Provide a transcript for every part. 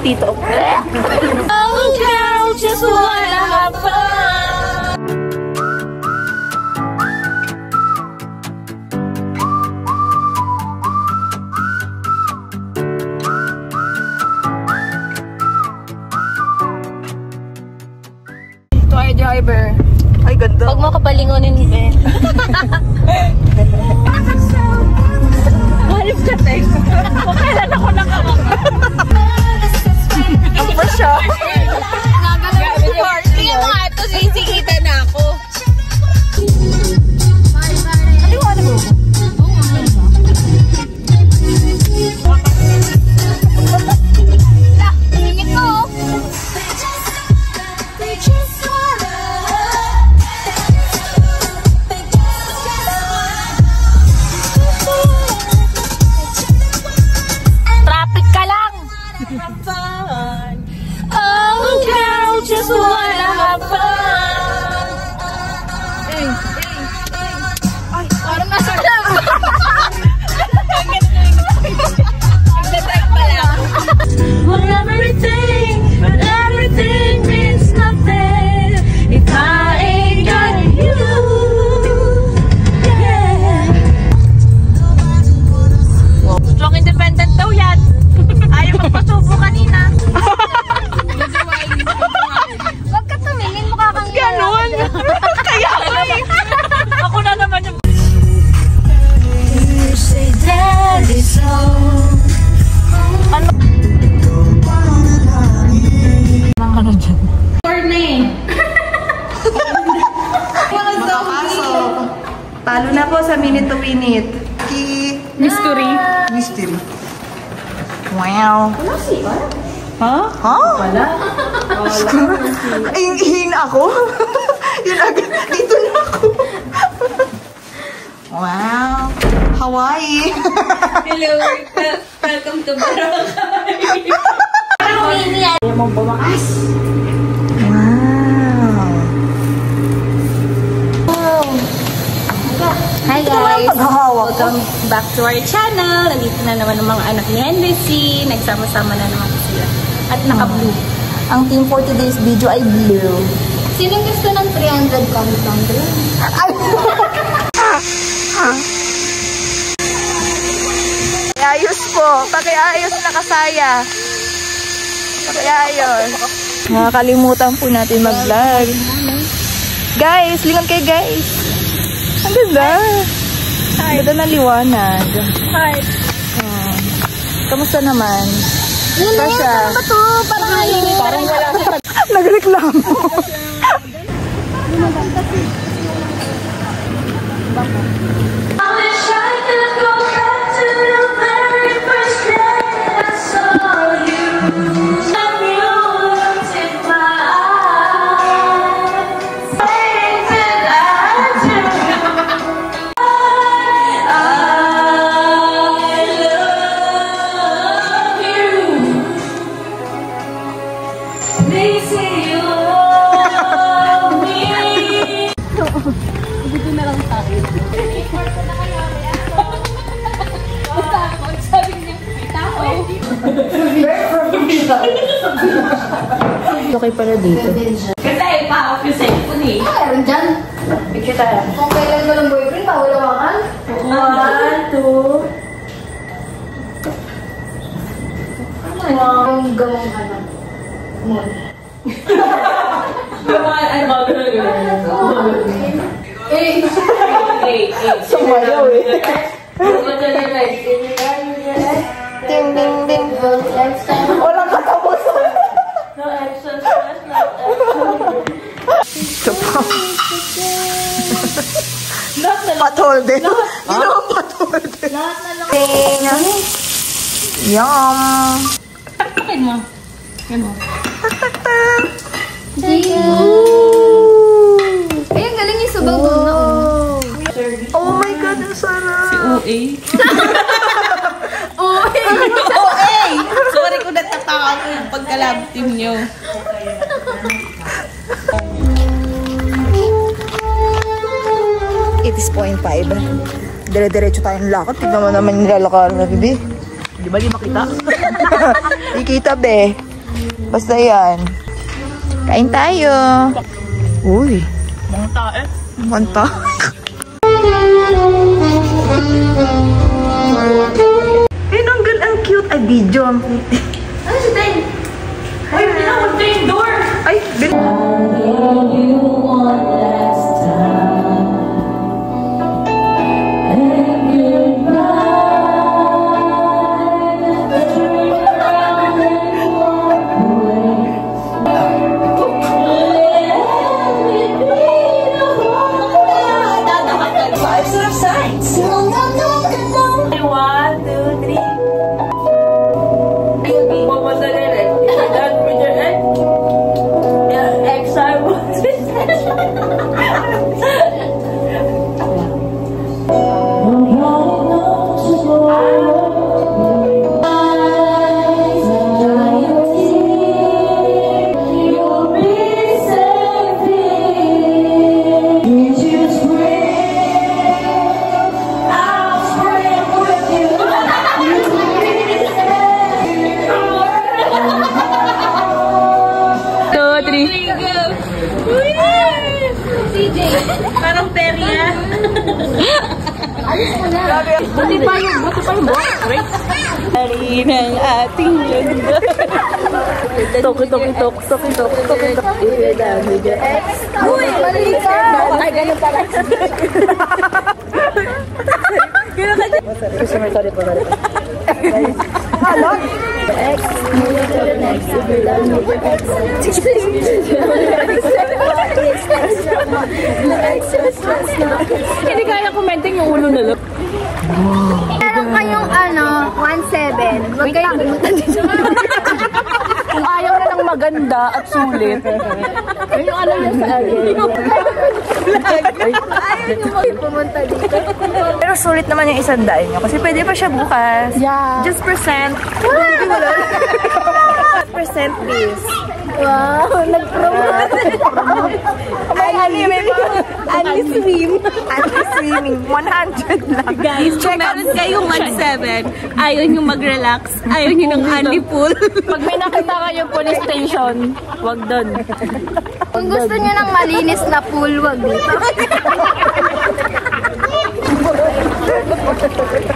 Tito. Oh, girl, just wanna have fun. Toy driver. Ay, ganda. Huwag mo kapalingonin, Ben. Halip ka, Tex. Kailan ako nakakakita? Ang pa siya. Nagalang sa party. Tingnan mo nga ito, sisikita na ako. Aliwan mo. Tingin mo. Traffic ka lang. Oh, girl, just wanna have fun. Ay, parang nasa lang. But everything means nothing if I ain't got you. Yeah. Strong independent daw yan. Ayaw magpasubo kanina. Huwag ka tumingin, mukha kang Ganon. Kaya ako na naman yung... You say that is all. Ano dyan? Makapasok. Talo na po sa minute to minute. Mystery. Mystery. Wow. Ha? Ha? Wala. Ay, hihina ako. Yun agad. Dito na ako. Wow. Hawaii. Hello, welcome to Boracay. Parang mini yan. Ayaw mong bumakas. Wow. Hi guys! Paghahawak ko. Welcome back to our channel. Nandito na naman ang mga anak ni Henry. Nagsama-sama na naman sila. At naka-blue. Ang team for today's video ay blue. Sinong gusto ng 300 comment lang? Ay! Ayos po. Pakiayos na kasaya. Pakiayos. Nakakalimutan po natin mag-vlog. Guys, lingon kayo guys. Ang ganda. Ang ganda ng liwanag. Hi. Kamusta naman? Yun na yan! Saan ba to? Parang ayun. Parang wala sa... Nagreklamo. Okay pala dito. Kasi pa-off yung cellphone eh. Meron dyan. Kita. Kung kailan mo ng boyfriend, bawal hawakan. 1, 2. Ang gamong anak. Mon. Ano ba? Sumayaw eh. Ding, ding, ding. Walang katapusan. No action. Ito pa. Patholden. Ano ang patholden? Yum. Bakit mo? Yan mo. Ay, ang galing yung subaw mo na. Oh my God, ang sarap. OA. Sorry kung natatawa ko yung pagka-love team nyo. It is 0.5. Dire-diretso tayong lakad. Tignan mo naman nilalakaran na, bibi. Di ba di makita? Di kita, be. Basta yan. Kain tayo. Uy. Mangta eh. Manta. Nanggal ang cute. Ay, video. Ano si Ben? Ay, pinawag na yung door! Ay, Ben. Parang perya. Buti pa yung boss. Hari ng ating ganda. Tok. Uy, mali ka! Ay, ganun pala. Sorry po. Ano? Hindi kaya commenting yung ulo na lang. Meron kayong 1.7. Huwag kayong pumunta dito. Kung ayaw na ng maganda at sulit. Yung alam niya sa akin. Ayaw nyo pumunta dito. Pero sulit naman yung 100 nyo. Kasi pwede pa siya bukas. Yeah. Just percent. Percent please. Wow, nag-promote. Anti-swim. Anti-swimming. 100 lang. Guys, kung meron kayong 1.7, ayaw nyo mag-relax, ayaw nyo ng anti-pool. Pag may nakita kayong police station, wag doon. Kung gusto nyo ng malinis na pool, wag dito.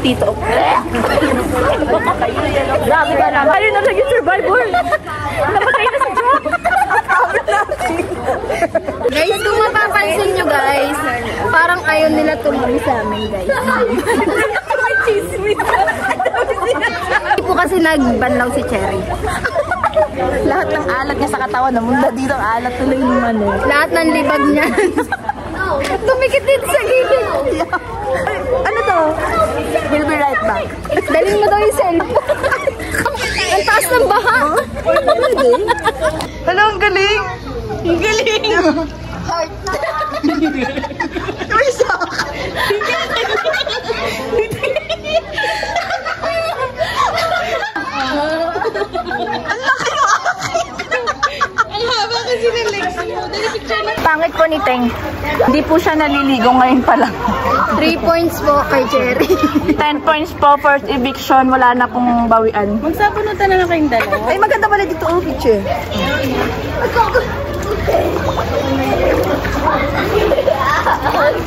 Tito. Grabe ka naman. Ayun na naging survivor. Napatay na si Jack. Guys, kung mapapansin nyo guys, parang ayaw nila tumuli sa amin guys. Hindi po kasi nagbanlaw si Cherry. Lahat ng alat niya sa katawan, namunda dito ang alat tuloy ng ano. Lahat ng libag niya. Tumikit dito sa gilid. Ano to? We'll be right back. Dalhin mo daw yung cellphone. Ang taas ng baha. Hello, ang galing! Ang galing. Heart. May sock! Ang haba kasi ng legs mo. Dali picture lang. Pangit po ni Teng. Hindi po siya naliligo ngayon pa lang. 3 points po kay Cherry. 10 points po, first eviction, wala na pong bawian. Magsapunutan na lang kayong dalawa. Ay, maganda pala dito ang picture.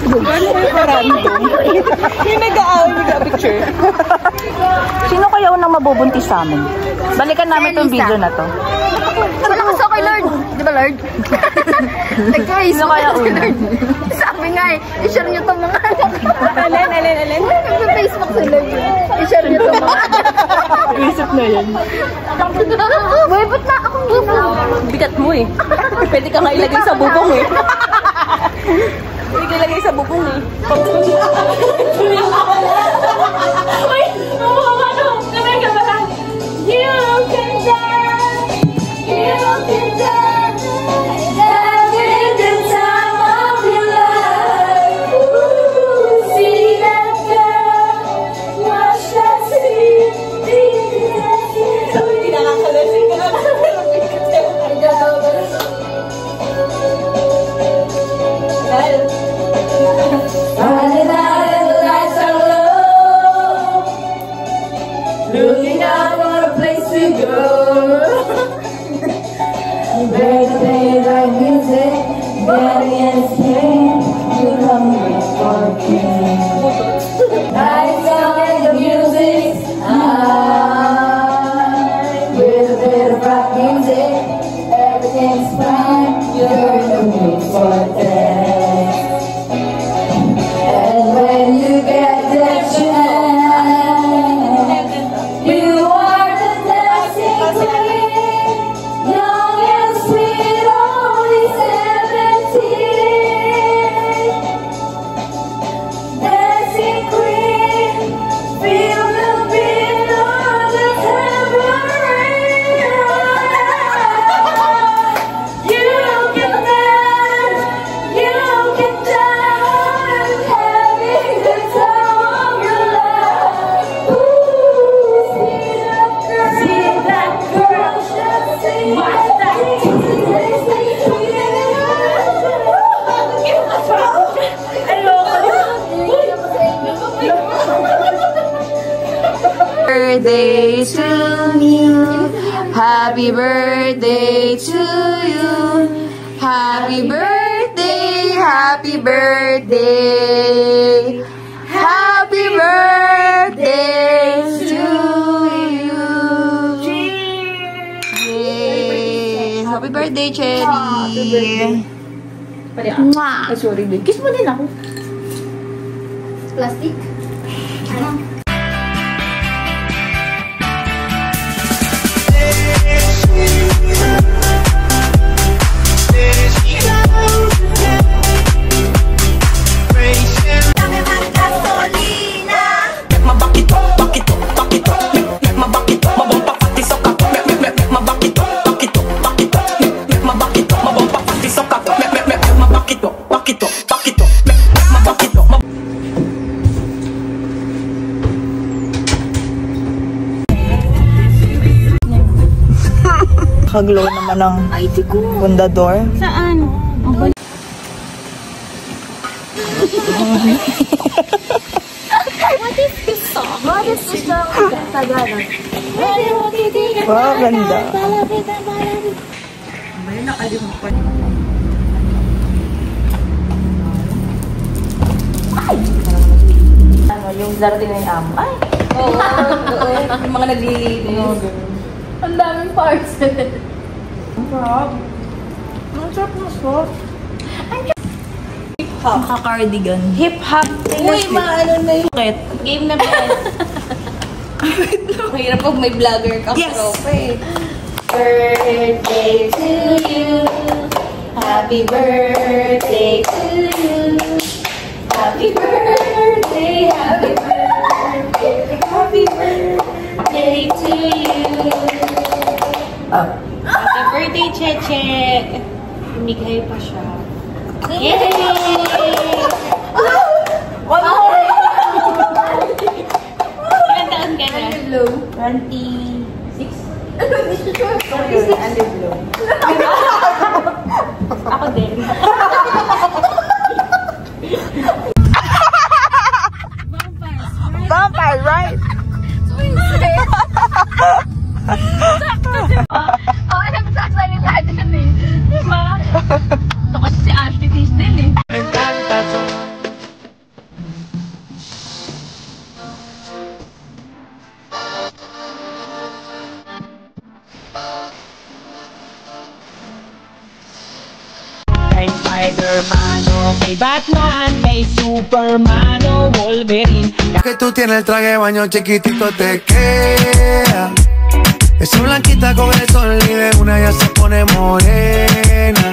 Paano kayo parandom? Yung nag-picture. Sino kaya unang mabubuntis sa amin? Balikan namin tong video na to. Malakas ako kay Lord. Di ba Lord? Nag-Facebook kaya ako kay una? Lord. Sabi nga i-share nyo itong mga Alin. Nag-Facebook si Lord. I-share nyo itong mga Isip na yan. Boy, ba't na akong ginawa? Bigat mo eh. Pwede ka nga ilagay sa bubong eh. Pwede ka ilagay sa bubong eh. Uy! Ano? Naman ka ba? You can dance! You can dance! Every the time of your life. Ooh, see that girl? Watch that scene. Hindi nakakalasing ka na. Friday night and the lights are birthday to you. Happy birthday to you. Happy birthday, happy birthday. Happy birthday to you. Yay! Happy birthday, Cherry. Mwah! Ay, sorry, babe. Kiss mo din ako. Plastic. Kaglow naman ng bundador. Saan? What is this song? What is this song? Tagalog. Wow, ganda. May nakalimutan. Ano, yung darating na yung amo. Ay! Oo, yung mga naglilinis. Ang daming parts. Ang sarap. Ang sarap ng sauce. Hip-hop. Naka-cardigan. Hip-hop. Uy, maano na yung game na ba? Mahirap pag may vlogger ka. Yes! Birthday to you. Happy birthday to you. Happy birthday, happy birthday, happy birthday to you. Happy birthday, Cheche. Bigay pa siya. Yay! Ilan taon ka na? 26. Ako din. Vampire, right? Alam sa salita dyan eh. Diba? Ito kasi si Ashley din eh. Kay Spider-Man, kay Batman, kay Superman, Wolverine. Que tú tienes el traje de baño chiquitito te queda. Esa blanquita con el sol y de una ya se pone morena.